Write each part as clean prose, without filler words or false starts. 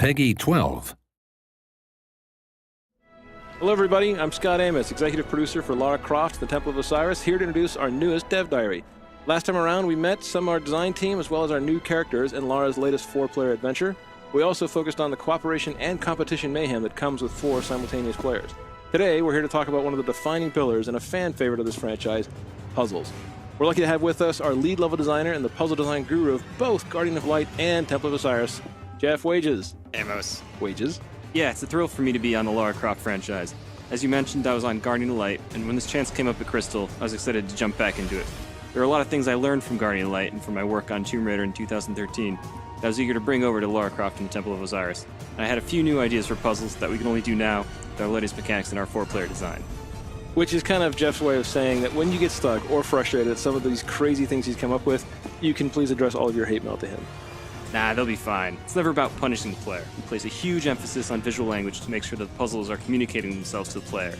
Peggy 12. Hello everybody, I'm Scott Amos, executive producer for Lara Croft, the Temple of Osiris, here to introduce our newest dev diary. Last time around, we met some of our design team as well as our new characters in Lara's latest 4-player adventure. We also focused on the cooperation and competition mayhem that comes with 4 simultaneous players. Today, we're here to talk about one of the defining pillars and a fan favorite of this franchise, puzzles. We're lucky to have with us our lead level designer and the puzzle design guru of both Guardian of Light and Temple of Osiris, Jeff Wages. Amos. Wages. Yeah, it's a thrill for me to be on the Lara Croft franchise. As you mentioned, I was on Guardian of Light, and when this chance came up at Crystal, I was excited to jump back into it. There are a lot of things I learned from Guardian of Light and from my work on Tomb Raider in 2013 that I was eager to bring over to Lara Croft and the Temple of Osiris. And I had a few new ideas for puzzles that we can only do now with our latest mechanics in our 4-player design. Which is kind of Jeff's way of saying that when you get stuck or frustrated at some of these crazy things he's come up with, you can please address all of your hate mail to him. Nah, they'll be fine. It's never about punishing the player. He places a huge emphasis on visual language to make sure that the puzzles are communicating themselves to the player.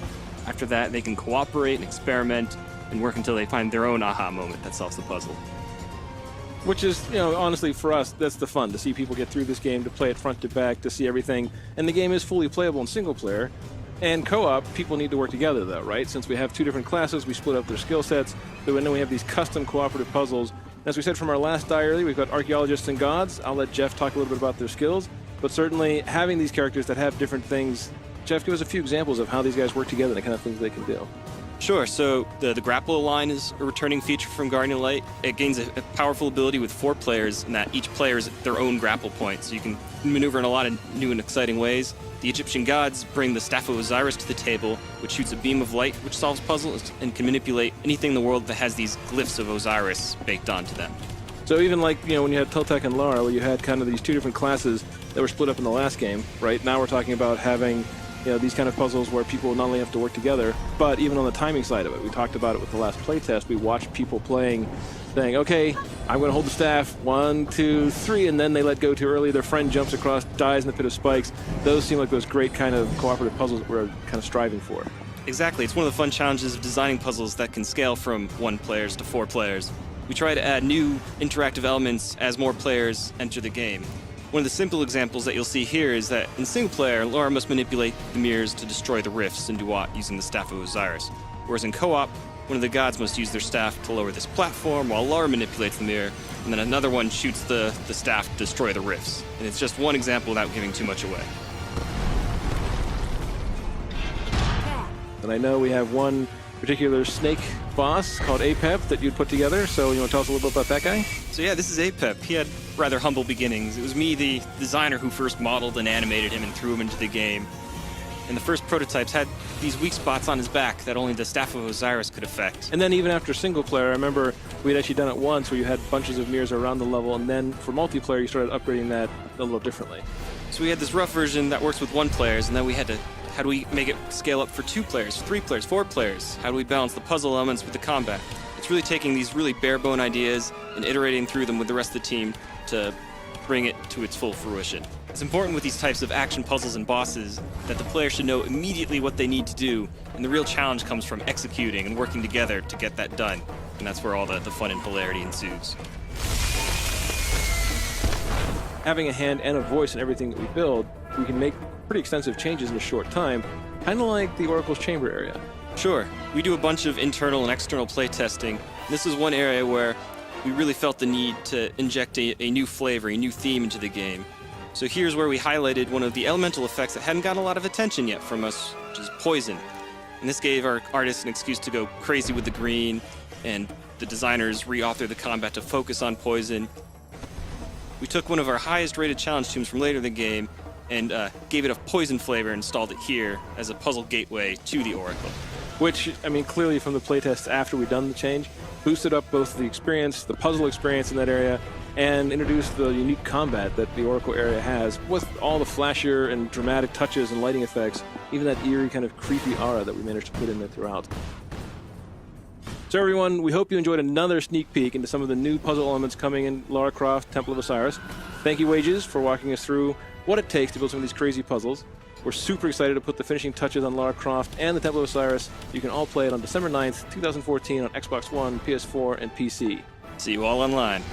After that, they can cooperate and experiment and work until they find their own aha moment that solves the puzzle. Which is, honestly, for us, that's the fun, to see people get through this game, to play it front to back, to see everything. And the game is fully playable in single player. And co-op, people need to work together, though, right? Since we have 2 different classes, we split up their skill sets, so then we have these custom cooperative puzzles. As we said from our last diary, we've got archaeologists and gods. I'll let Jeff talk a little bit about their skills, but certainly having these characters that have different things. Jeff, give us a few examples of how these guys work together and the kind of things they can do. Sure, so the grapple line is a returning feature from Guardian of Light. It gains a powerful ability with 4 players, and that each player is their own grapple point, so you can maneuver in a lot of new and exciting ways. The Egyptian gods bring the Staff of Osiris to the table, which shoots a beam of light which solves puzzles and can manipulate anything in the world that has these glyphs of Osiris baked onto them. So even like, when you had Teltec and Lara, where you had kind of these 2 different classes that were split up in the last game, right? Now we're talking about having these kind of puzzles where people not only have to work together, but even on the timing side of it. We talked about it with the last playtest. We watched people playing, saying, okay, I'm going to hold the staff, 1, 2, 3, and then they let go too early. Their friend jumps across, dies in the pit of spikes. Those seem like those great kind of cooperative puzzles that we're kind of striving for. Exactly. It's one of the fun challenges of designing puzzles that can scale from 1 players to 4 players. We try to add new interactive elements as more players enter the game. One of the simple examples that you'll see here is that in single player, Lara must manipulate the mirrors to destroy the rifts in Duat using the Staff of Osiris. Whereas in co-op, one of the gods must use their staff to lower this platform while Lara manipulates the mirror, and then another one shoots the staff to destroy the rifts. And it's just one example without giving too much away. And I know we have one particular snake boss called Apep that you'd put together, so you want to tell us a little bit about that guy? So yeah, this is Apep. He had rather humble beginnings. It was me, the designer, who first modeled and animated him and threw him into the game. And the first prototypes had these weak spots on his back that only the Staff of Osiris could affect. And then even after single player, I remember we had actually done it once where you had bunches of mirrors around the level, and then for multiplayer you started upgrading that a little differently. So we had this rough version that works with 1 player, and then we had to, how do we make it scale up for 2 players, 3 players, 4 players? How do we balance the puzzle elements with the combat? It's really taking these really bare-bone ideas and iterating through them with the rest of the team to bring it to its full fruition. It's important with these types of action puzzles and bosses that the player should know immediately what they need to do, and the real challenge comes from executing and working together to get that done. And that's where all the fun and hilarity ensues. Having a hand and a voice in everything that we build, we can make pretty extensive changes in a short time, kind of like the Oracle's Chamber area. Sure, we do a bunch of internal and external play testing. This is one area where we really felt the need to inject a new flavor, a new theme into the game. So here's where we highlighted one of the elemental effects that hadn't gotten a lot of attention yet from us, which is poison. And this gave our artists an excuse to go crazy with the green, and the designers re-authored the combat to focus on poison. We took one of our highest rated challenge tombs from later in the game and gave it a poison flavor and installed it here as a puzzle gateway to the Oracle. Which, clearly from the playtests after we'd done the change, boosted up both the experience, the puzzle experience in that area, and introduced the unique combat that the Oracle area has, with all the flashier and dramatic touches and lighting effects, even that eerie kind of creepy aura that we managed to put in there throughout. So everyone, we hope you enjoyed another sneak peek into some of the new puzzle elements coming in Lara Croft, Temple of Osiris. Thank you, Wages, for walking us through what it takes to build some of these crazy puzzles. We're super excited to put the finishing touches on Lara Croft and the Temple of Osiris. You can all play it on December 9th, 2014 on Xbox One, PS4, and PC. See you all online.